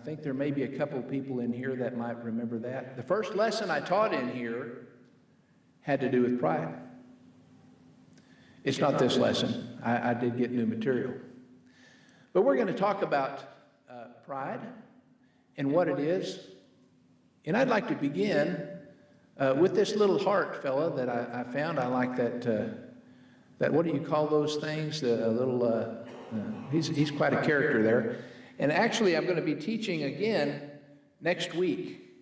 I think there may be a couple people in here that might remember that. The first lesson I taught in here had to do with pride. It's not this lesson. I did get new material. But we're going to talk about pride and what it is. And I'd like to begin with this little heart fella that I found. I like that what do you call those things? He's quite a character there. And actually, I'm going to be teaching again next week.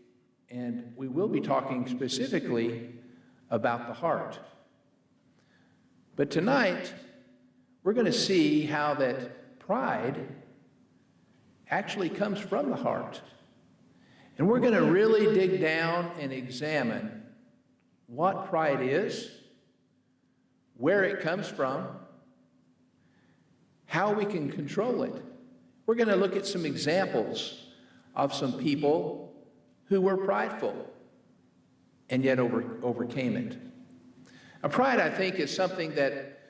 And we will be talking specifically about the heart. But tonight, we're going to see how that pride actually comes from the heart. And we're going to really dig down and examine what pride is, where it comes from, how we can control it. We're going to look at some examples of some people who were prideful and yet overcame it. Now, pride, I think, is something that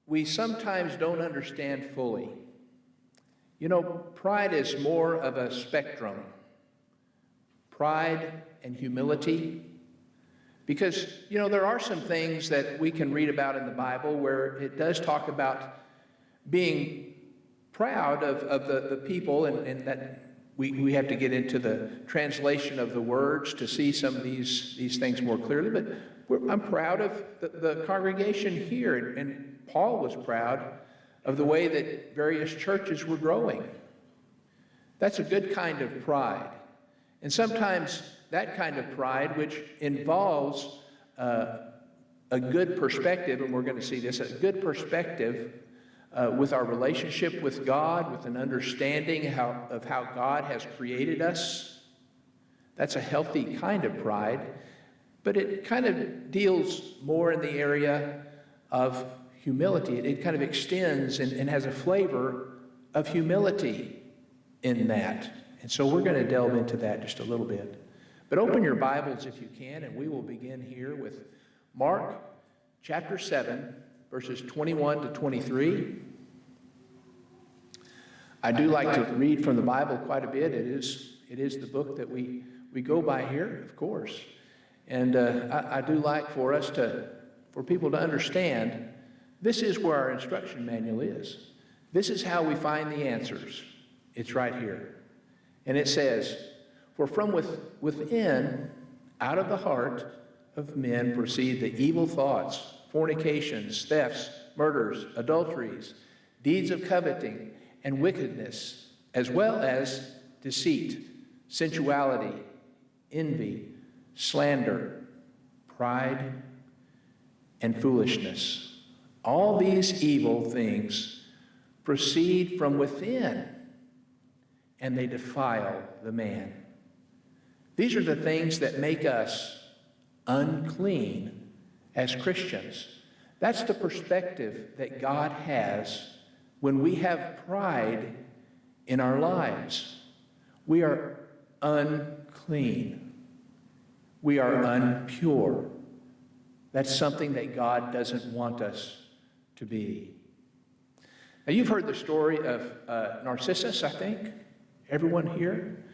we sometimes don't understand fully. You know, pride is more of a spectrum. Pride and humility. Because, you know, there are some things that we can read about in the Bible where it does talk about being proud of the people, and that we have to get into the translation of the words to see some of these things more clearly. But I'm proud of the congregation here, and Paul was proud of the way that various churches were growing. That's a good kind of pride. And sometimes that kind of pride, which involves a good perspective, and we're going to see this, a good perspective with our relationship with God, with an understanding of how God has created us. That's a healthy kind of pride, but it kind of deals more in the area of humility. It kind of extends and has a flavor of humility in that. And so we're going to delve into that just a little bit. But open your Bibles if you can, and we will begin here with Mark chapter 7, verses 21 to 23. I do like to read from the Bible quite a bit. It is the book that we go by here, of course. And I do like for people to understand this is where our instruction manual is. This is how we find the answers. It's right here. And it says, "For from within, out of the heart of men proceed the evil thoughts, fornications, thefts, murders, adulteries, deeds of coveting, and wickedness, as well as deceit, sensuality, envy, slander, pride, and foolishness. All these evil things proceed from within, and they defile the man." These are the things that make us unclean as Christians. That's the perspective that God has when we have pride in our lives. We are unclean. We are unpure. That's something that God doesn't want us to be. Now, you've heard the story of Narcissus, I think. Everyone here?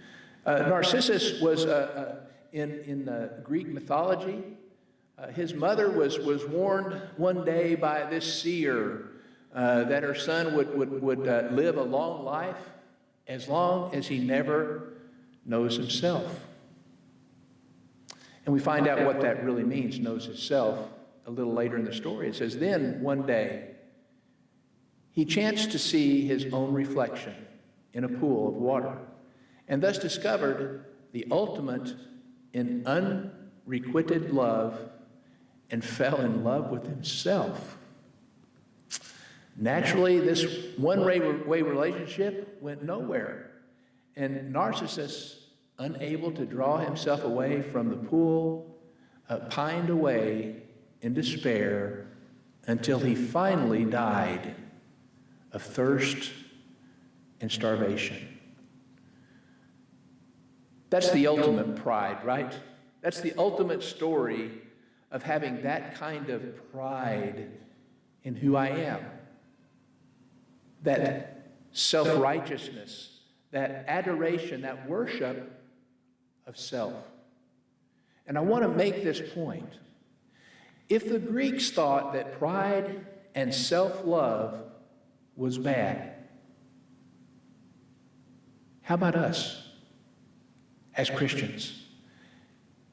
Narcissus was in Greek mythology. His mother was warned one day by this seer that her son would live a long life as long as he never knows himself. And we find out what that really means, knows himself, a little later in the story. It says, "Then one day he chanced to see his own reflection in a pool of water, and thus discovered the ultimate in unrequited love, and fell in love with himself." Naturally, this one-way relationship went nowhere, and Narcissus, unable to draw himself away from the pool, pined away in despair until he finally died of thirst and starvation. That's the ultimate pride, right? That's the ultimate story of having that kind of pride in who I am. That self-righteousness, that adoration, that worship of self. And I want to make this point. If the Greeks thought that pride and self-love was bad, how about us as Christians?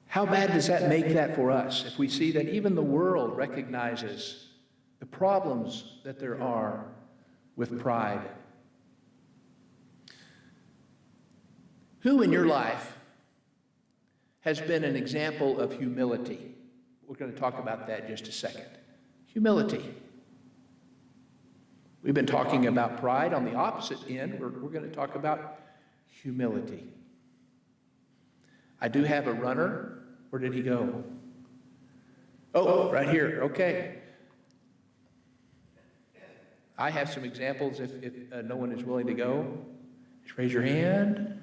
How bad does that make that for us if we see that even the world recognizes the problems that there are with pride? Who in your life has been an example of humility? We're going to talk about that in just a second. Humility. We've been talking about pride. On the opposite end, we're going to talk about humility. I do have a runner. Where did he go? Oh, right here. Okay. I have some examples if no one is willing to go. Just raise your hand.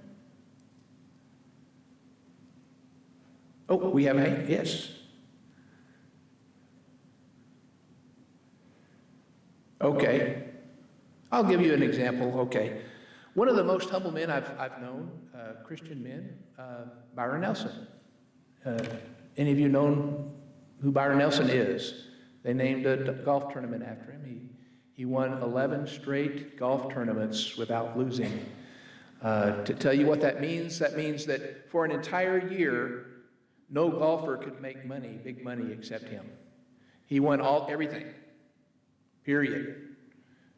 Oh, we have a hand. Yes. Okay. I'll give you an example. Okay. One of the most humble men I've known, Christian men, Byron Nelson. Any of you known who Byron Nelson is? They named a golf tournament after him. He won 11 straight golf tournaments without losing. To tell you what that means that for an entire year, no golfer could make money, big money, except him. He won everything, period.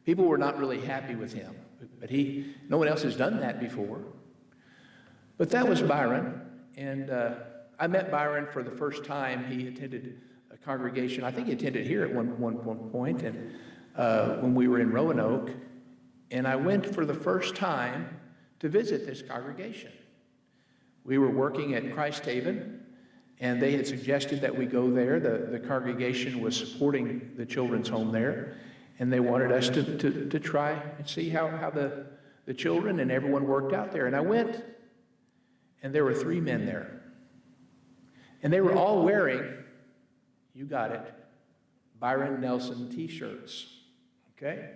People were not really happy with him, but no one else has done that before. But that was Byron, and I met Byron for the first time. He attended a congregation. I think he attended here at one point, and when we were in Roanoke, and I went for the first time to visit this congregation. We were working at Christ Haven, and they had suggested that we go there. The congregation was supporting the children's home there, and they wanted us to try and see how the children and everyone worked out there. And I went, and there were 3 men there. And they were all wearing, you got it, Byron Nelson t-shirts, okay?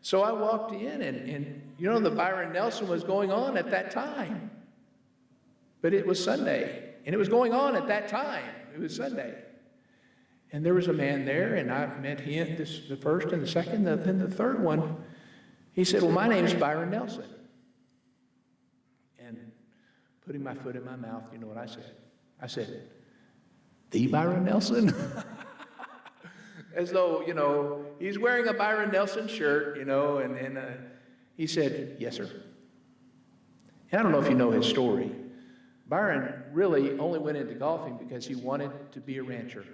So I walked in, and you know, the Byron Nelson was going on at that time. But it was Sunday. And it was going on at that time. It was Sunday. And there was a man there, and I met him, the first and the second, and the third one. He said, well, my name's Byron Nelson. And putting my foot in my mouth, you know what I said? I said, the Byron Nelson? As though, you know, he's wearing a Byron Nelson shirt, you know, and he said, yes, sir. And I don't know if you know his story. Byron really only went into golfing because he wanted to be a rancher.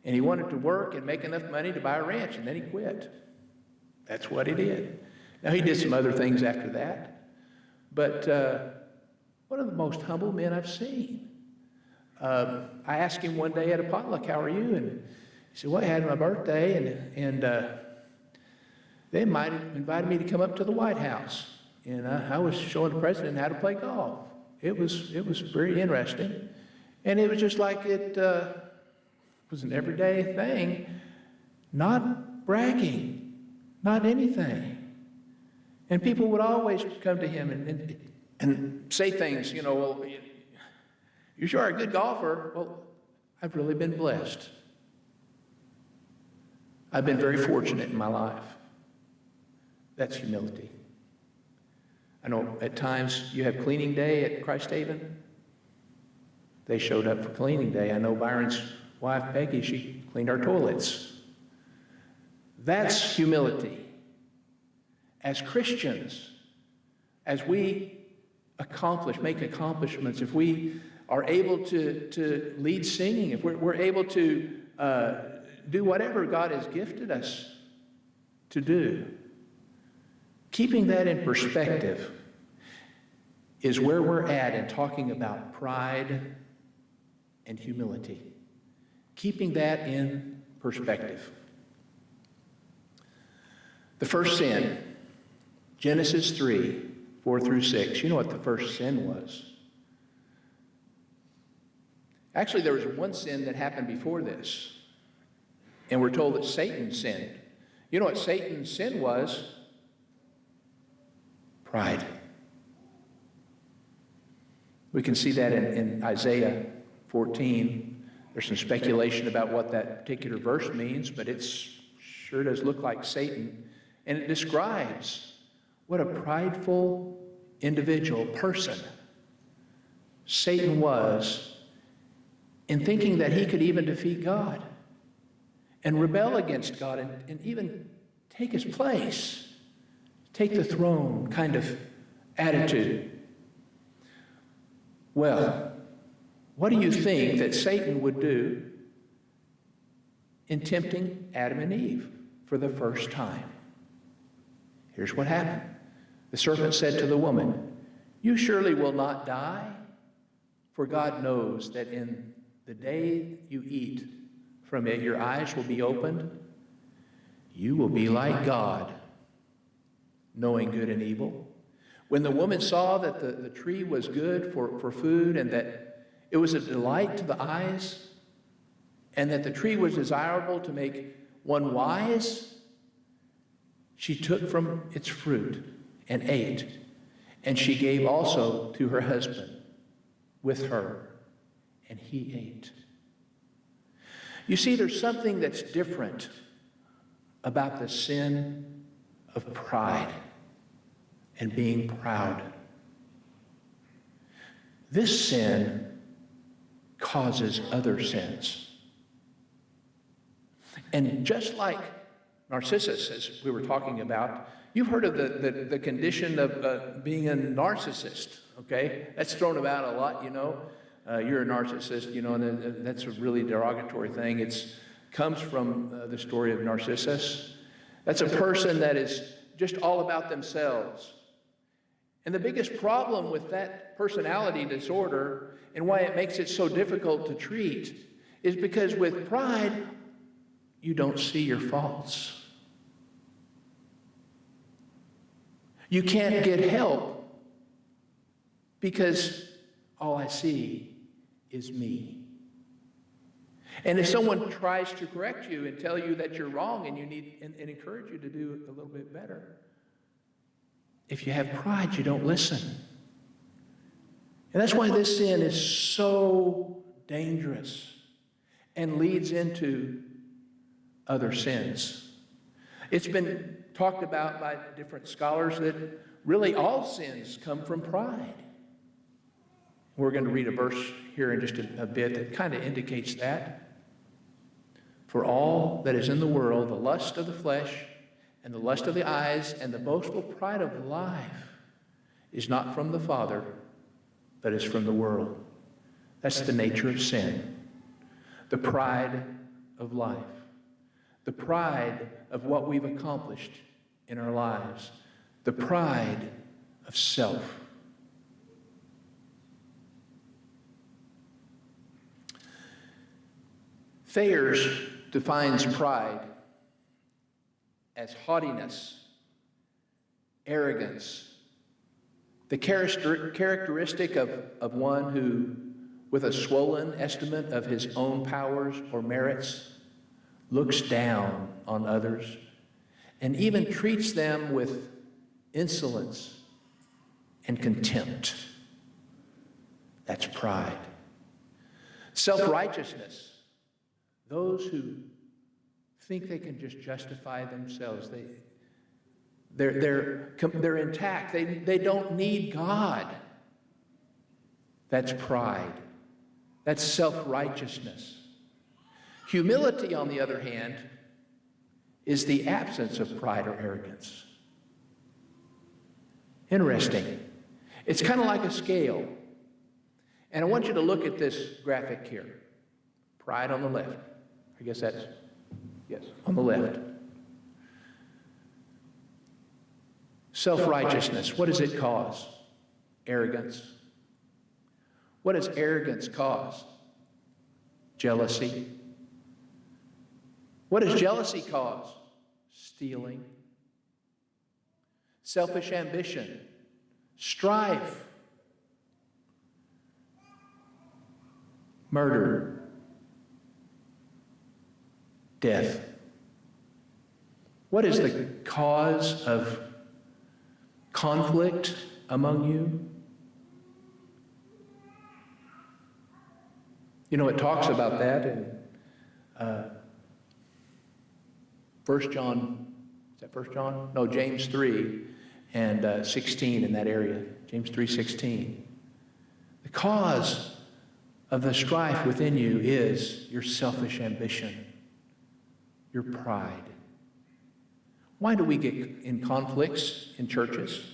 And he wanted to work and make enough money to buy a ranch, and then he quit. That's what he did. Now, he did some other things after that. But one of the most humble men I've seen. I asked him one day at a potluck, how are you? And he said, well, I had my birthday, and they invited me to come up to the White House. And I was showing the president how to play golf. It was very interesting. And it was just like it was an everyday thing, not bragging, not anything. And people would always come to him and say things, you know, well, you sure are a good golfer. Well, I've really been blessed. I've been very fortunate in my life. That's humility. I know at times you have cleaning day at Christ Haven. They showed up for cleaning day. I know Byron's wife, Peggy, she cleaned our toilets. That's humility. As Christians, as we make accomplishments, if we are able to lead singing, if we're able to do whatever God has gifted us to do, keeping that in perspective is where we're at in talking about pride and humility. Keeping that in perspective. The first sin, Genesis 3, 4 through 6. You know what the first sin was. Actually, there was one sin that happened before this. And we're told that Satan sinned. You know what Satan's sin was? Pride. We can see that in Isaiah 14. There's some speculation about what that particular verse means, but it sure does look like Satan. And it describes what a prideful individual, person, Satan was in thinking that he could even defeat God and rebel against God and even take his place, take the throne kind of attitude. Well, what do you think that Satan would do in tempting Adam and Eve for the first time? Here's what happened. The serpent said to the woman, "You surely will not die, for God knows that in the day you eat from it, your eyes will be opened. You will be like God, knowing good and evil." When the woman saw that the tree was good for food and that it was a delight to the eyes and that the tree was desirable to make one wise, she took from its fruit and ate, and she gave also to her husband with her, and he ate. You see, there's something that's different about the sin of pride and being proud. This sin causes other sins. And just like Narcissus, as we were talking about, you've heard of the condition of being a narcissist, okay? That's thrown about a lot, you know. You're a narcissist, you know, and that's a really derogatory thing. It comes from the story of Narcissus. That's a person that is just all about themselves. And the biggest problem with that personality disorder and why it makes it so difficult to treat is because with pride, you don't see your faults. You can't get help because all I see is me. And if someone tries to correct you and tell you that you're wrong and you need and encourage you to do a little bit better, if you have pride, you don't listen. And that's why this sin is so dangerous and leads into other sins. It's been talked about by different scholars that really all sins come from pride. We're going to read a verse here in just a bit that kind of indicates that. For all that is in the world, the lust of the flesh and the lust of the eyes and the boastful pride of life is not from the Father, but is from the world. That's the nature of sin. The pride of life. The pride of what we've accomplished in our lives. The pride of self. Thayer's defines pride as haughtiness, arrogance, the characteristic of one who, with a swollen estimate of his own powers or merits, looks down on others and even treats them with insolence and contempt. That's pride. Self-righteousness. Those who think they can just justify themselves. They're intact. They don't need God. That's pride. That's self-righteousness. Humility, on the other hand, is the absence of pride or arrogance. Interesting. It's kind of like a scale. And I want you to look at this graphic here. Pride on the left. I guess that's, yes, on the left. Self-righteousness, what does it cause? Arrogance. What does arrogance cause? Jealousy. What does jealousy cause? Stealing. Selfish ambition. Strife. Murder. Death. What is the cause conflict among you? You know, it talks about that in 1 John, is that 1 John? No, James 3 and 16 in that area. James 3:16. The cause of the strife within you is your selfish ambition, your pride. Why do we get in conflicts in churches?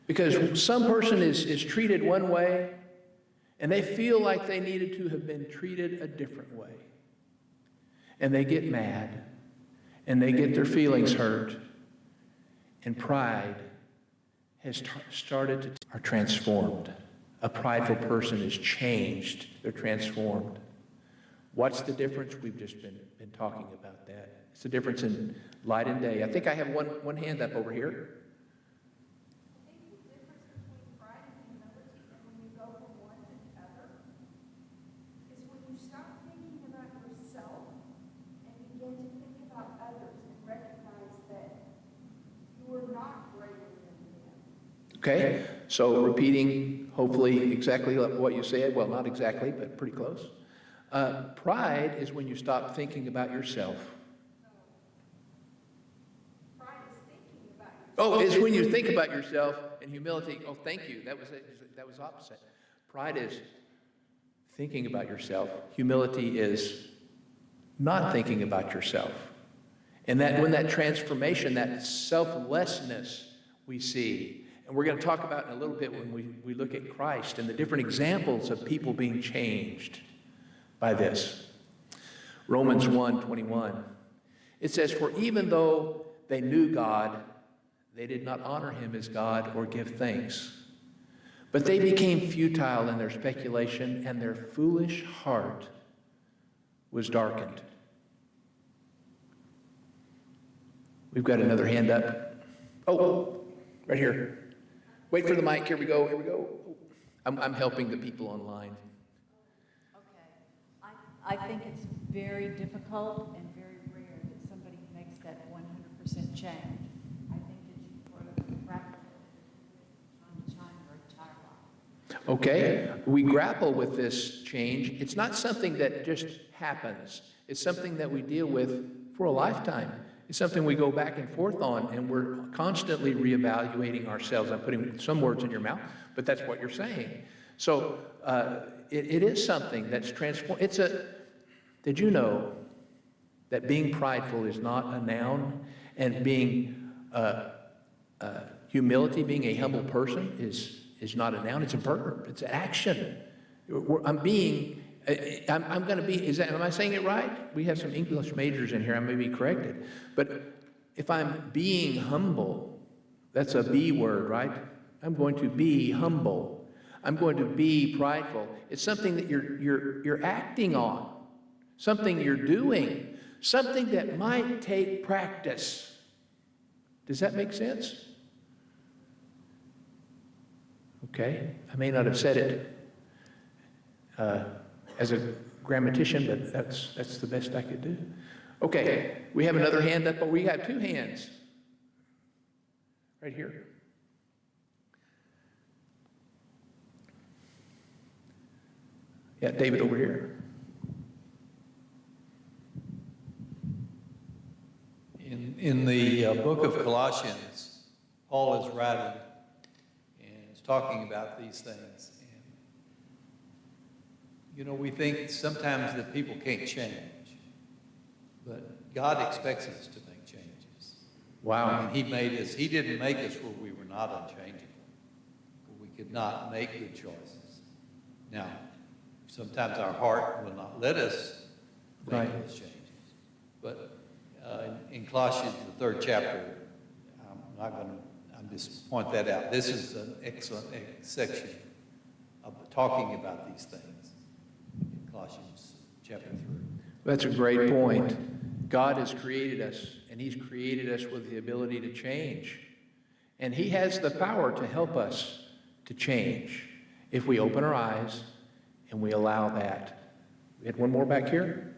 Because some person is treated one way, and they feel like they needed to have been treated a different way. And they get mad, and they get their feelings hurt, and pride has started to are transformed. A prideful person is changed. They're transformed. What's the difference? We've just been talking about that. It's the difference in light and day. I think I have one hand up over here. I think the difference between pride and humility and when you go from one to the other is when you stop thinking about yourself and begin to think about others and recognize that you are not greater than them. Okay, so repeating hopefully exactly what you said. Well, not exactly, but pretty close. Pride is when you stop thinking about yourself. Pride is thinking about yourself. Oh, it's when you think about yourself, and humility. Oh, thank you. That was opposite. Pride is thinking about yourself. Humility is not thinking about yourself. And that when that transformation, that selflessness we see, and we're going to talk about in a little bit when we look at Christ and the different examples of people being changed by this. Romans 1:21. It says, "For even though they knew God, they did not honor him as God or give thanks. But they became futile in their speculation, and their foolish heart was darkened." We've got another hand up. Oh, right here. Wait for the mic. Here we go. Here we go. I'm helping the people online. I think it's very difficult and very rare that somebody makes that 100% change. I think that you practice time to time your entire life. Okay, we grapple with this change. It's not something that just happens. It's something that we deal with for a lifetime. It's something we go back and forth on, and we're constantly reevaluating ourselves. I'm putting some words in your mouth, but that's what you're saying. So it is something that's transformed. Did you know that being prideful is not a noun, and being humility, being a humble person, is not a noun? It's a verb. It's an action. I'm going to be. Am I saying it right? We have some English majors in here. I may be corrected, but if I'm being humble, that's a B word, right? I'm going to be humble. I'm going to be prideful. It's something that you're acting on. Something you're doing, something that might take practice. Does that make sense? Okay, I may not have said it as a grammatician, but that's the best I could do. Okay, we have another hand up, but we got two hands. Right here. Yeah, David over here. In the book of Colossians, Paul is writing and is talking about these things. And, you know, we think sometimes that people can't change, but God expects us to make changes. Wow. And He didn't make us where we were not unchangeable, where we could not make good choices. Now, sometimes our heart will not let us make those changes. But in Colossians, the 3rd chapter, I'm just point that out. This is an excellent section of talking about these things in Colossians chapter 3. That's a great point. God has created us, and He's created us with the ability to change. And He has the power to help us to change if we open our eyes and we allow that. We had one more back here?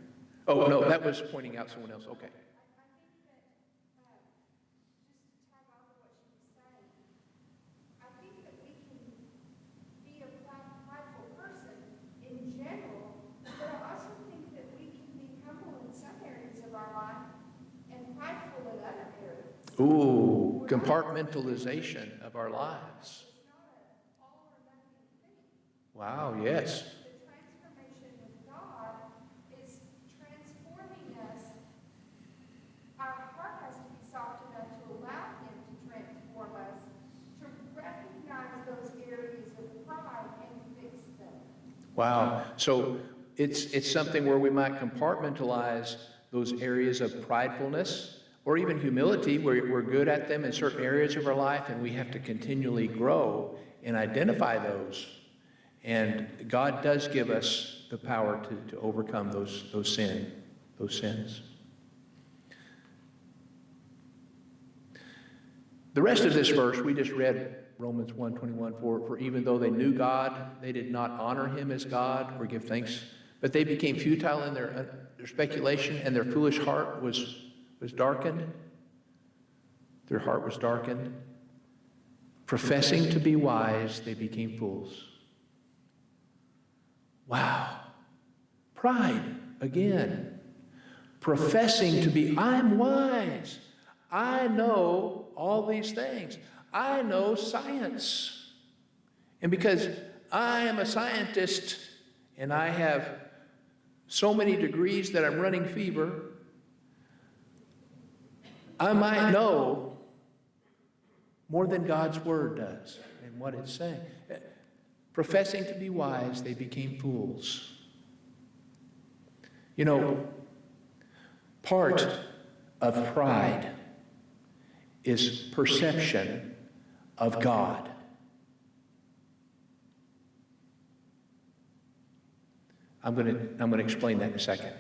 Oh, no, that was pointing out someone else. Okay. I think that, just to tag on to what she was Ooh, compartmentalization of our lives. It's not an all or nothing thing. Wow, yes. The transformation with God is transforming us. Our heart has to be soft enough to allow Him to transform us, to recognize those areas of pride and fix them. Wow. So it's something where we might compartmentalize those areas of pridefulness or even humility, where we're good at them in certain areas of our life, and we have to continually grow and identify those. And God does give us the power to overcome those sins. The rest of this verse, we just read Romans 1:21, for even though they knew God, they did not honor Him as God or give thanks, but they became futile in their speculation, and their foolish heart was darkened. Their heart was darkened. Professing to be wise, they became fools. Wow. Pride again. Professing to be, I'm wise. I know all these things. I know science. And because I am a scientist and I have so many degrees that I'm running fever, I might know more than God's word does and what it's saying. Professing to be wise, they became fools. You know, part of pride is perception of God. I'm going to explain that in a second.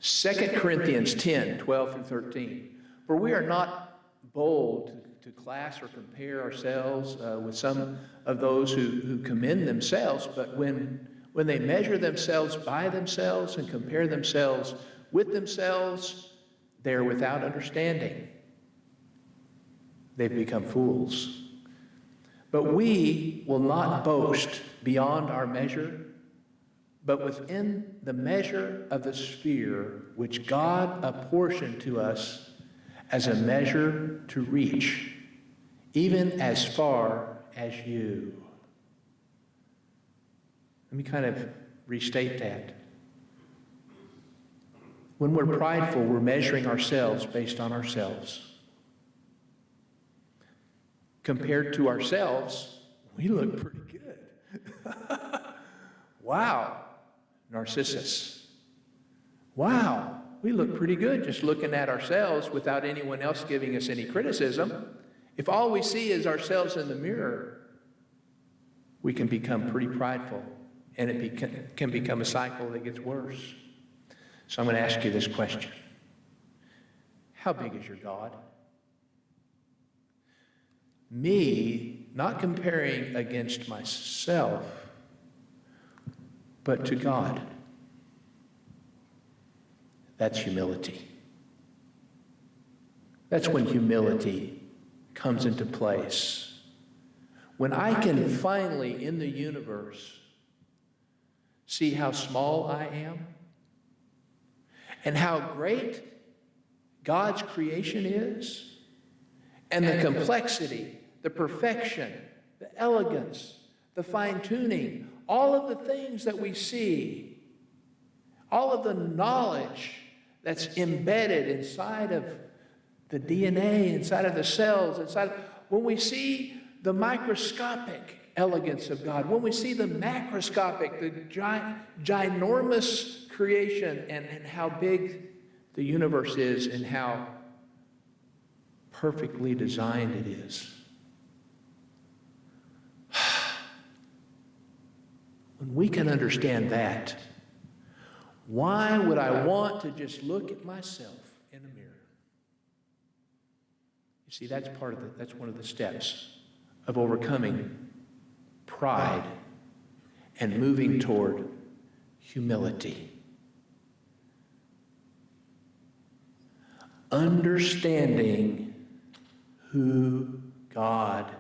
2 Corinthians 10:12-13. For we are not bold to class or compare ourselves with some of those who commend themselves, but when they measure themselves by themselves and compare themselves with themselves, they are without understanding. They've become fools. But we will not boast beyond our measure, but within the measure of the sphere which God apportioned to us as a measure to reach, even as far as you. Let me kind of restate that. When we're prideful, we're measuring ourselves based on ourselves. Compared to ourselves, we look pretty good. Wow, Narcissus. Wow, we look pretty good just looking at ourselves without anyone else giving us any criticism. If all we see is ourselves in the mirror, we can become pretty prideful, and it can become a cycle that gets worse. So I'm going to ask you this question. How big is your God? Me, not comparing against myself, but to God. That's humility. That's when humility comes into place. When I can finally, in the universe, see how small I am and how great God's creation is, and the complexity, the perfection, the elegance, the fine-tuning, all of the things that we see, all of the knowledge that's embedded inside of the DNA, inside of the cells, when we see the microscopic elegance of God, when we see the macroscopic, the ginormous creation and how big the universe is and how perfectly designed it is. When we can understand that, why would I want to just look at myself in a mirror? You see, that's one of the steps of overcoming pride and moving toward humility. Understanding who God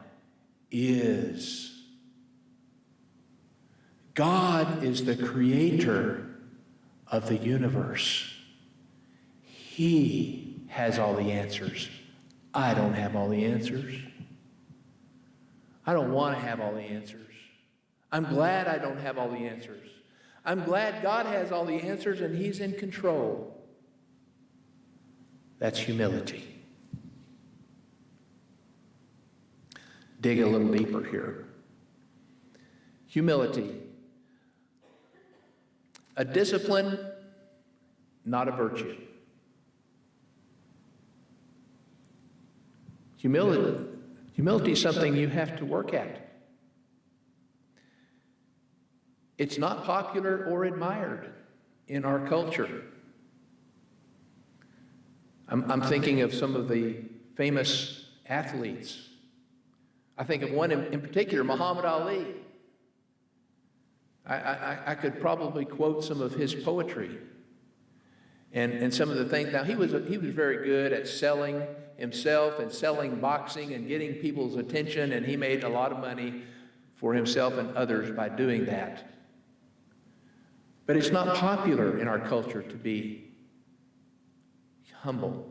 is. God is the creator of the universe. He has all the answers. I don't have all the answers. I don't want to have all the answers. I'm glad I don't have all the answers. I'm glad God has all the answers and He's in control. That's humility. Dig a little deeper here. Humility. A discipline, not a virtue. Humility is something you have to work at. It's not popular or admired in our culture. I'm thinking of some of the famous athletes. I think of one in particular, Muhammad Ali. I could probably quote some of his poetry and some of the things. Now, he was very good at selling himself and selling boxing and getting people's attention, and he made a lot of money for himself and others by doing that. But it's not popular in our culture to be humble.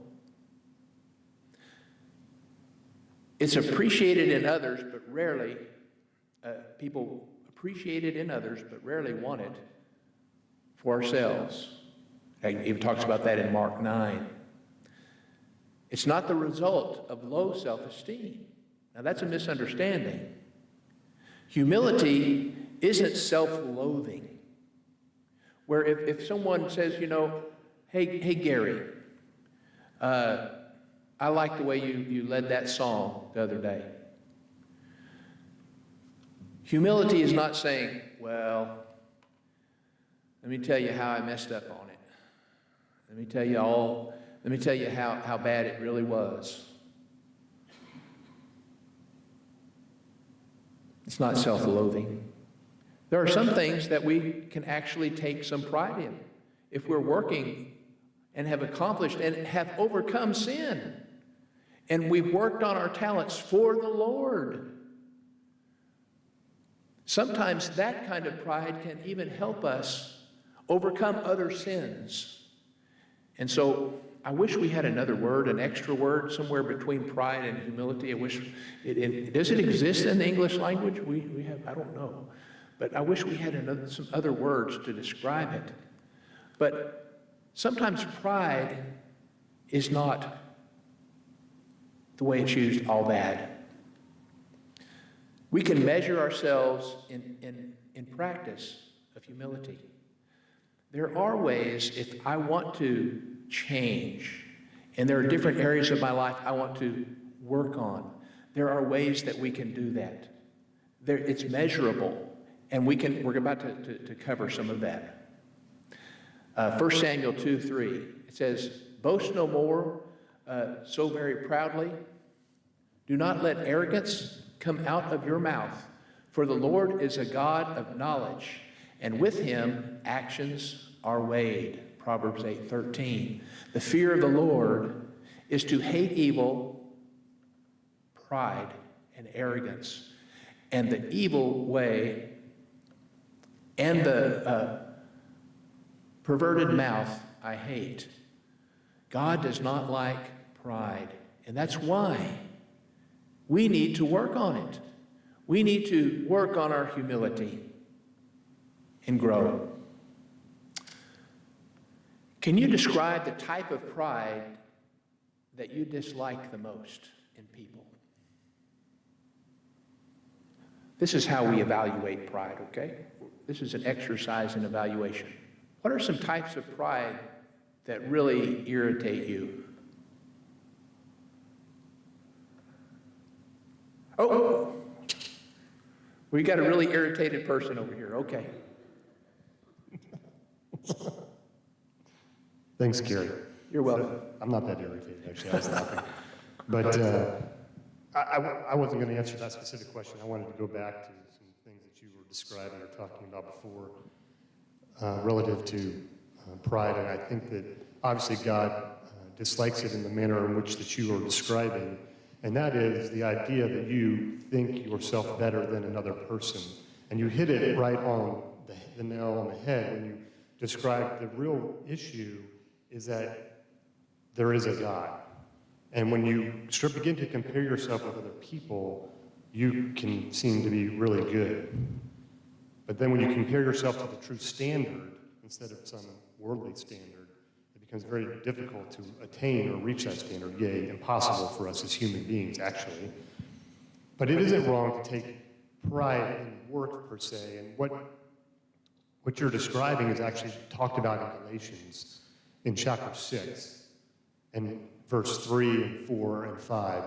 It's appreciated in others, but rarely, people appreciate it in others, but rarely want it for ourselves. He even talks about that in Mark 9. It's not the result of low self-esteem. Now, that's a misunderstanding. Humility isn't self-loathing. Where if someone says, hey Gary, I like the way you led that song the other day. Humility is not saying, well, let me tell you how I messed up on it. Let me tell you how bad it really was. It's not self-loathing. There are some things that we can actually take some pride in. If we're working and have accomplished and have overcome sin, and we've worked on our talents for the Lord, sometimes that kind of pride can even help us overcome other sins. And so I wish we had another word, an extra word somewhere between pride and humility. I wish does it exist in the English language? We have, I don't know. But I wish we had some other words to describe it. But sometimes pride is not the way it's used all bad. We can measure ourselves in practice of humility. There are ways, if I want to change, and there are different areas of my life I want to work on, there are ways that we can do that. It's measurable. And we're about to cover some of that. 1 Samuel 2:3, it says, boast no more so very proudly. Do not let arrogance come out of your mouth, for the Lord is a God of knowledge, and with Him actions are weighed. Proverbs 8:13. The fear of the Lord is to hate evil, pride, and arrogance, and the evil way and the perverted mouth I hate. God does not like pride, and that's why we need to work on it. We need to work on our humility and grow. Can you describe the type of pride that you dislike the most in people? This is how we evaluate pride, okay? This is an exercise in evaluation. What are some types of pride that really irritate you? Oh, we got a really irritated person over here. Okay. Thanks, Gary. You're welcome. I'm not that irritated, actually. I was laughing. But I wasn't going to answer that specific question. I wanted to go back to some things that you were describing or talking about before relative to pride. And I think that obviously God dislikes it in the manner in which that you are describing. And that is the idea that you think yourself better than another person. And you hit it right on the nail on the head when you described the real issue is that there is a God. And when you begin to compare yourself with other people, you can seem to be really good. But then when you compare yourself to the true standard, instead of some worldly standard, it becomes very difficult to attain or reach that standard. Yea, impossible for us as human beings, actually. But it isn't wrong to take pride in work, per se, and what you're describing is actually talked about in Galatians in chapter 6, and verse 3 and 4 and 5.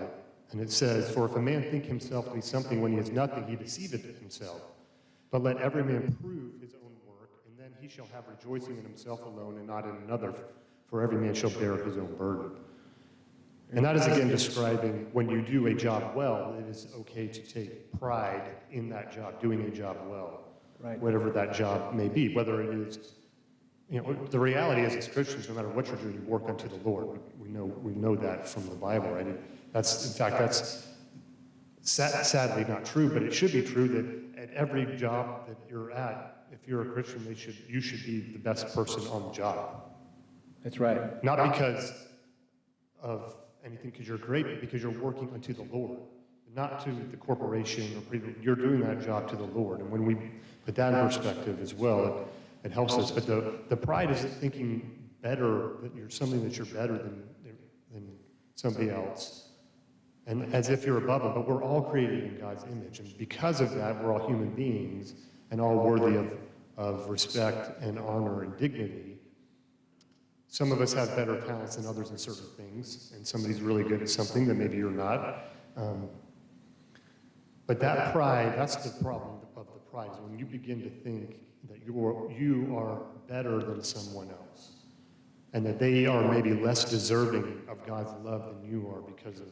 And it says, "For if a man think himself to be something when he is nothing, he deceiveth himself. But let every man prove his own work, and then he shall have rejoicing in himself alone and not in another, for every man shall bear his own burden." And that is again describing when you do a job well, it is okay to take pride in that job, doing a job well. Right. Whatever that job may be, whether it is, the reality is as Christians, no matter what you're doing, you work unto the Lord. We know that from the Bible, right? That's sadly not true, but it should be true that at every job that you're at, if you're a Christian, you should be the best person on the job. That's right. Not because of anything, because you're great, but because you're working unto the Lord, not to the corporation or people. You're doing that job to the Lord. And when we put that in perspective as well, it helps us. But the pride isn't thinking better, that you're something that you're better than somebody else, and as if you're above them. But we're all created in God's image, and because of that, we're all human beings and all worthy of respect and honor and dignity. Some of us have better talents than others in certain things, and somebody's really good at something that maybe you're not. But that pride, that's the problem of the pride, is when you begin to think that you are better than someone else, and that they are maybe less deserving of God's love than you are because of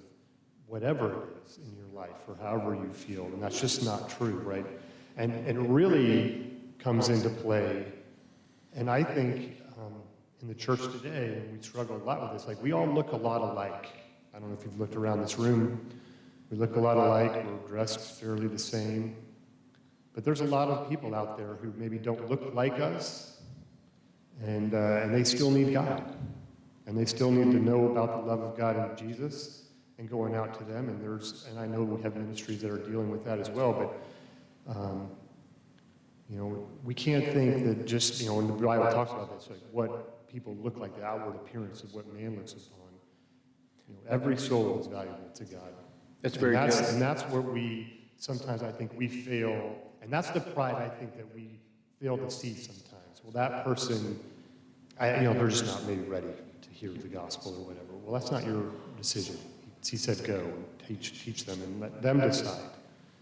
whatever it is in your life or however you feel. And that's just not true, right? And it really comes into play. And I think in the church today, and we struggle a lot with this, like we all look a lot alike. I don't know if you've looked around this room. We look a lot alike. We're dressed fairly the same. But there's a lot of people out there who maybe don't look like us, and they still need God. And they still need to know about the love of God and Jesus and going out to them. And I know we have ministries that are dealing with that as well, but we can't think that just, when the Bible talks about this, like what people look like, the outward appearance of what man looks upon. Every soul is valuable to God. That's very good. And that's where sometimes I think we fail, and that's the pride I think that we fail to see sometimes. Well, that person, they're just not maybe ready to hear the gospel or whatever. Well, that's not your decision. He said go and teach them and let them decide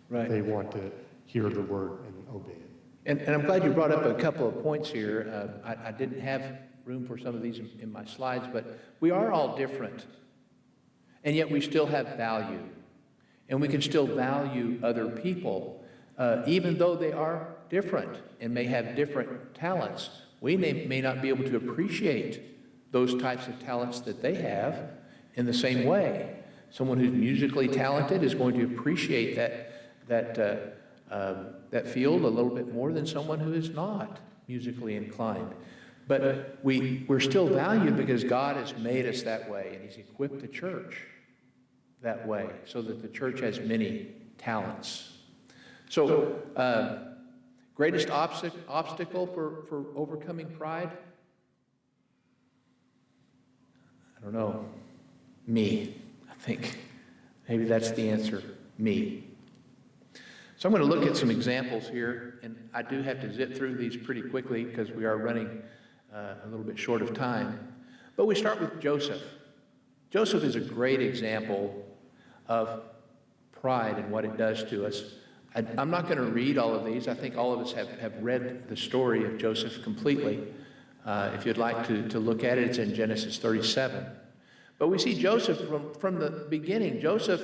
if they want to hear the word and obey it. And I'm glad you brought up a couple of points here. I didn't have room for some of these in my slides, but we are all different. And yet we still have value. And we can still value other people, even though they are different and may have different talents. We may not be able to appreciate those types of talents that they have in the same way. Someone who's musically talented is going to appreciate that field a little bit more than someone who is not musically inclined. But we're still valued because God has made us that way, and He's equipped the church that way so that the church has many talents. So, greatest obstacle for overcoming pride? I don't know. Me, I think. Maybe that's the answer. Me. So I'm going to look at some examples here, and I do have to zip through these pretty quickly because we are running a little bit short of time. But we start with Joseph. Joseph is a great example of pride and what it does to us. I'm not going to read all of these. I think all of us have read the story of Joseph completely. If you'd like to look at it, it's in Genesis 37. But we see Joseph from the beginning. Joseph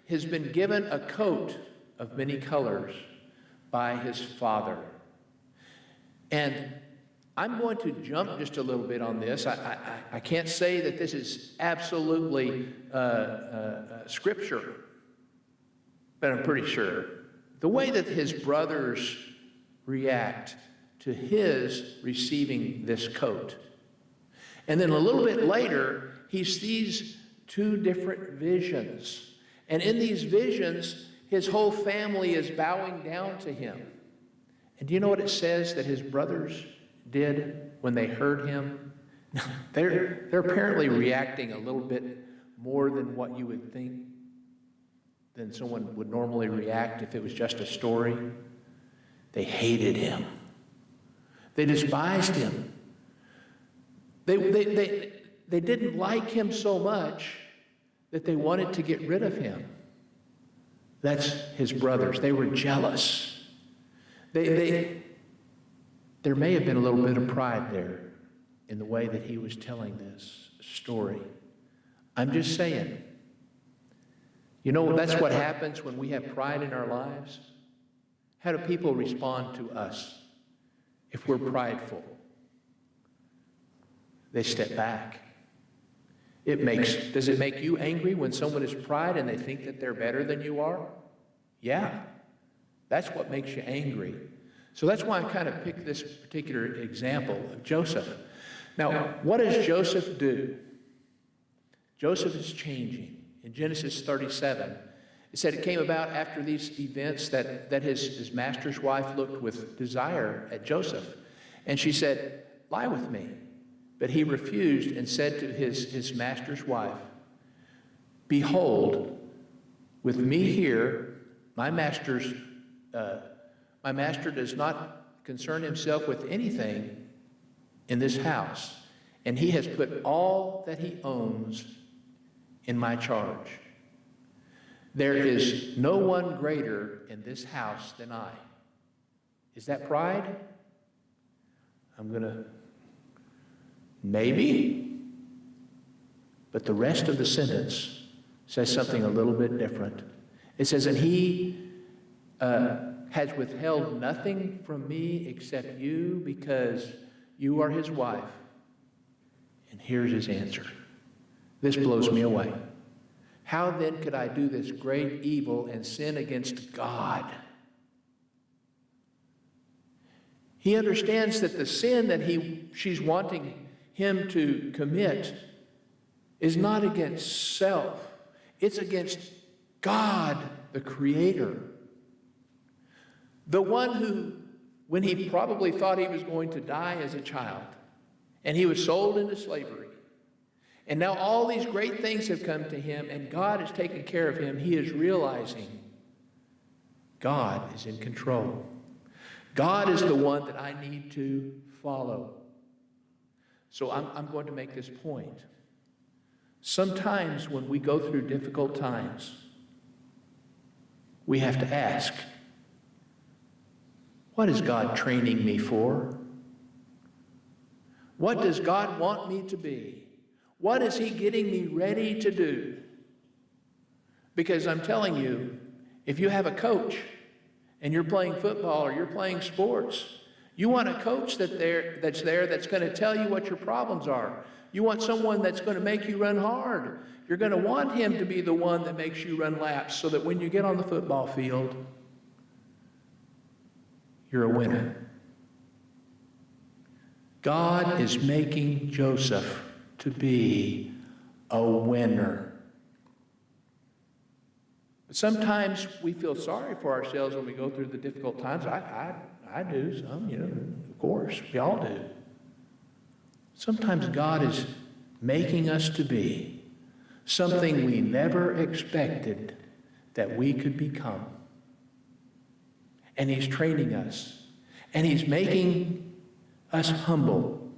has been given a coat of many colors by his father. And I'm going to jump just a little bit on this. I can't say that this is absolutely scripture, but I'm pretty sure. The way that his brothers react to his receiving this coat. And then a little bit later, he sees 2 different visions. And in these visions, his whole family is bowing down to him. And do you know what it says that his brothers did when they heard him? They're apparently reacting a little bit more than what you would think than someone would normally react if it was just a story. They hated him. They despised him. They didn't like him so much that they wanted to get rid of him. That's his brothers. They were jealous. There may have been a little bit of pride there in the way that he was telling this story. I'm just saying. You know, that's what happens when we have pride in our lives. How do people respond to us if we're prideful? They step back. Does it make you angry when someone is pride and they think that they're better than you are? Yeah, that's what makes you angry. So that's why I kind of picked this particular example of Joseph. Now, what does Joseph do? Joseph is changing. In Genesis 37, it said it came about after these events that his master's wife looked with desire at Joseph. And she said, "Lie with me." But he refused and said to his master's wife, "Behold, with me here, my master does not concern himself with anything in this house, and he has put all that he owns in my charge. There is no one greater in this house than I." Is that pride? Maybe. But the rest of the sentence says something a little bit different. It says, "And he has withheld nothing from me except you, because you are his wife." And here's his answer. This blows me away. "How then could I do this great evil and sin against God?" He understands that the sin that she's wanting him to commit is not against self. It's against God, the Creator. The one who, when he probably thought he was going to die as a child, and he was sold into slavery, and now all these great things have come to him, and God has taken care of him, he is realizing God is in control. God is the one that I need to follow. So I'm going to make this point. Sometimes when we go through difficult times, we have to ask, what is God training me for? What does God want me to be? What is he getting me ready to do? Because I'm telling you, if you have a coach and you're playing football or you're playing sports, you want a coach that's going to tell you what your problems are. You want someone that's going to make you run hard. You're going to want him to be the one that makes you run laps so that when you get on the football field, you're a winner. God is making Joseph to be a winner. But sometimes we feel sorry for ourselves when we go through the difficult times. I do some, of course, we all do. Sometimes God is making us to be something we never expected that we could become. And he's training us. And he's making us humble.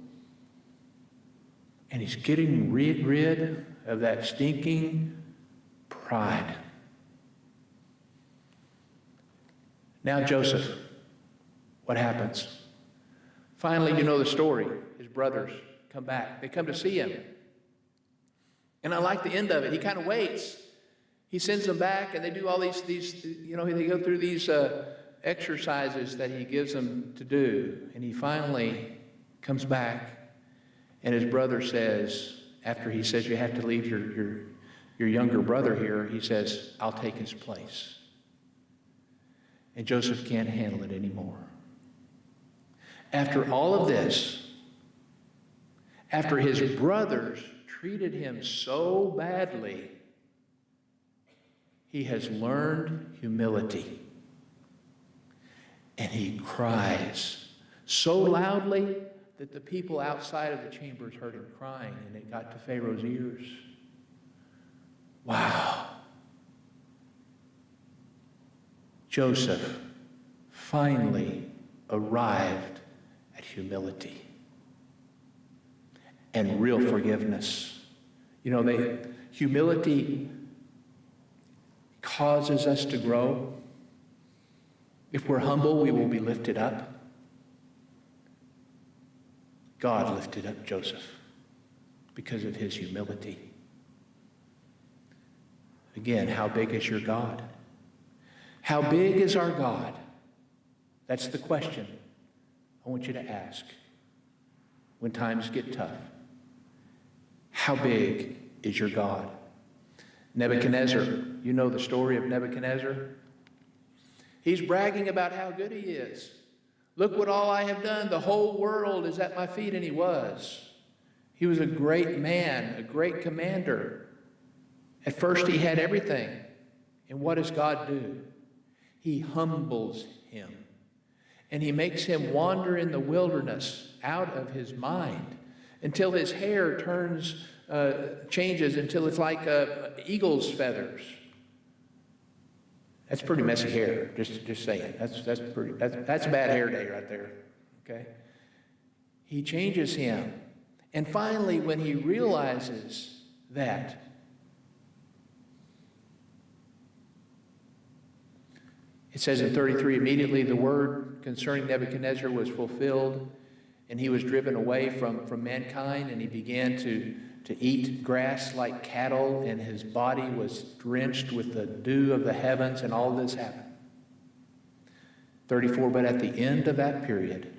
And he's getting rid of that stinking pride. Now Joseph, what happens? Finally, you know the story. His brothers come back. They come to see him. And I like the end of it. He kind of waits. He sends them back, and they do all these they go through these exercises that he gives them to do. And he finally comes back, and his brother says, after he says, "You have to leave your younger brother here," he says, "I'll take his place." And Joseph can't handle it anymore. After all of this, after his brothers treated him so badly, he has learned humility. And he cries so loudly that the people outside of the chambers heard him crying, and it got to Pharaoh's ears. Wow. Joseph finally arrived at humility and real forgiveness. You know, humility causes us to grow. If we're humble, we will be lifted up. God lifted up Joseph because of his humility. Again, how big is your God? How big is our God? That's the question I want you to ask when times get tough. How big is your God? Nebuchadnezzar, you know the story of Nebuchadnezzar? He's bragging about how good he is. Look what all I have done. The whole world is at my feet, and he was. He was a great man, a great commander. At first he had everything. And what does God do? He humbles him. And he makes him wander in the wilderness out of his mind until his hair changes until it's like eagle's feathers. That's pretty messy hair, just saying. That's a bad hair day right there, okay? He changes him. And finally, when he realizes that, it says in 33, immediately the word concerning Nebuchadnezzar was fulfilled, and he was driven away from mankind, and he began to eat grass like cattle, and his body was drenched with the dew of the heavens, and all this happened. 34, but at the end of that period,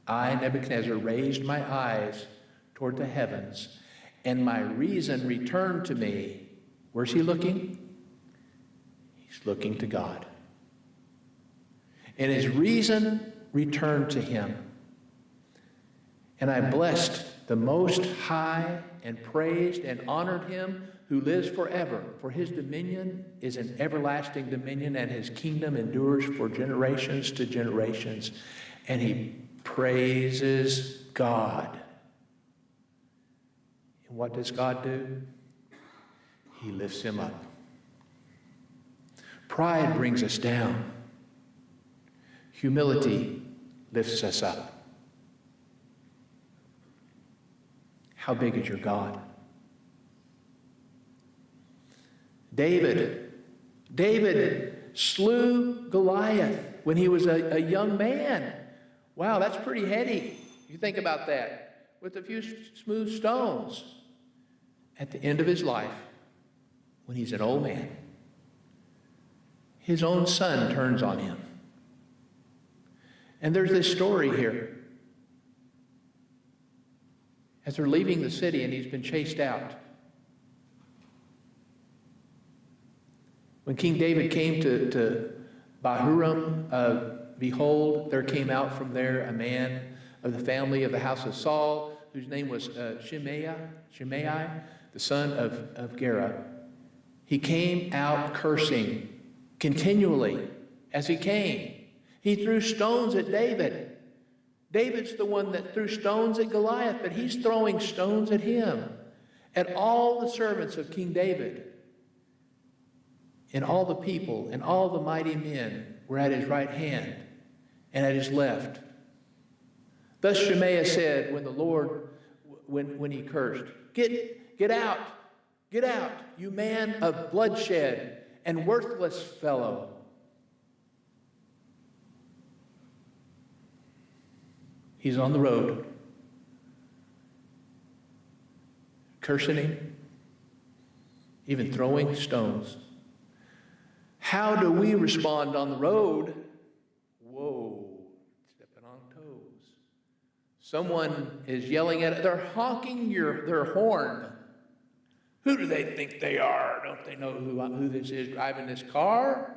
I, Nebuchadnezzar, raised my eyes toward the heavens, and my reason returned to me. Where's he looking? He's looking to God. And his reason returned to him. And I blessed the Most High and praised and honored him who lives forever. For his dominion is an everlasting dominion, and his kingdom endures for generations to generations. And he praises God. And what does God do? He lifts him up. Pride brings us down. Humility lifts us up. How big is your God? David slew Goliath when he was a young man. Wow, that's pretty heady. You think about that. With a few smooth stones. At the end of his life, when he's an old man, his own son turns on him. And there's this story here. As they're leaving the city and he's been chased out. When King David came to Bahurim, behold, there came out from there a man of the family of the house of Saul, whose name was Shimei, the son of Gera. He came out cursing continually as he came. He threw stones at David. David's the one that threw stones at Goliath, but he's throwing stones at him, at all the servants of King David. And all the people and all the mighty men were at his right hand and at his left. Thus Shemaiah said when the Lord, when he cursed, Get out, you man of bloodshed and worthless fellow. He's on the road, cursing him, even throwing stones. How do we respond on the road? Whoa, stepping on toes. Someone is yelling at it. They're honking their horn. Who do they think they are? Don't they know who this is driving this car?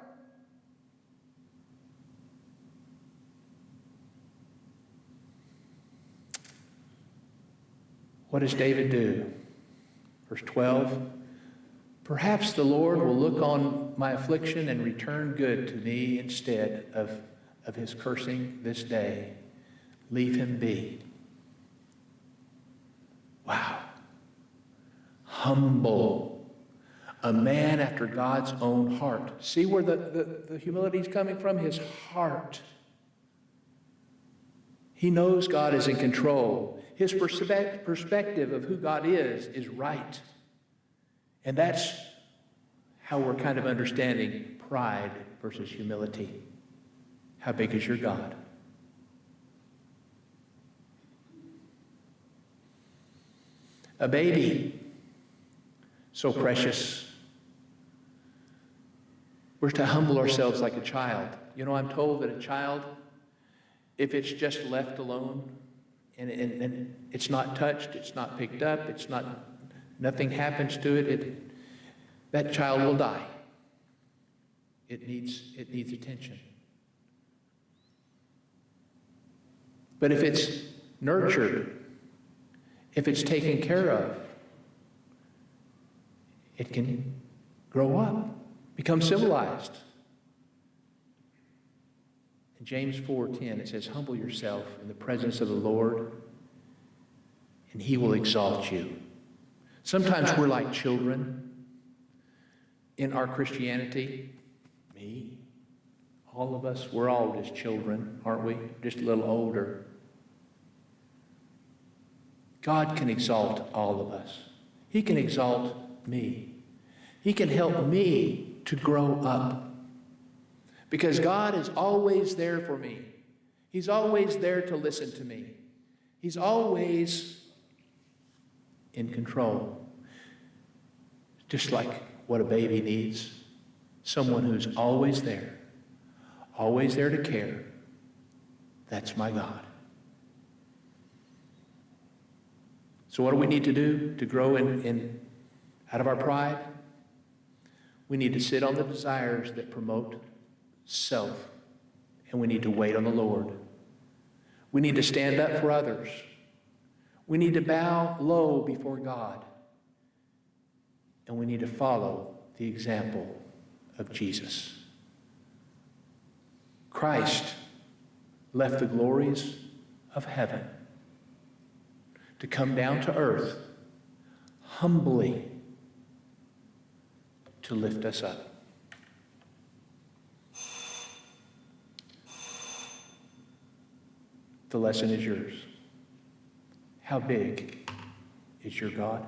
What does David do? Verse 12, perhaps the Lord will look on my affliction and return good to me instead of his cursing this day. Leave him be. Wow. Humble. A man after God's own heart. See where the humility is coming from? His heart. He knows God is in control. His perspective of who God is right. And that's how we're kind of understanding pride versus humility. How big is your God? A baby, so precious. We're to humble ourselves like a child. You know, I'm told that a child, if it's just left alone and it's not touched, it's not picked up, nothing happens to it, that child will die. It needs attention. But if it's nurtured, if it's taken care of, it can grow up, become civilized. In James 4:10, it says, humble yourself in the presence of the Lord, and he will exalt you. Sometimes we're like children in our Christianity. Me, all of us, we're all just children, aren't we? Just a little older. God can exalt all of us. He can exalt me. He can help me to grow up. Because God is always there for me. He's always there to listen to me. He's always in control. Just like what a baby needs. Someone who's always there to care. That's my God. So what do we need to do to grow out of our pride? We need to sit on the desires that promote self, and we need to wait on the Lord. We need to stand up for others. We need to bow low before God, and we need to follow the example of Jesus. Christ left the glories of heaven to come down to earth humbly to lift us up. The lesson is yours. How big is your God?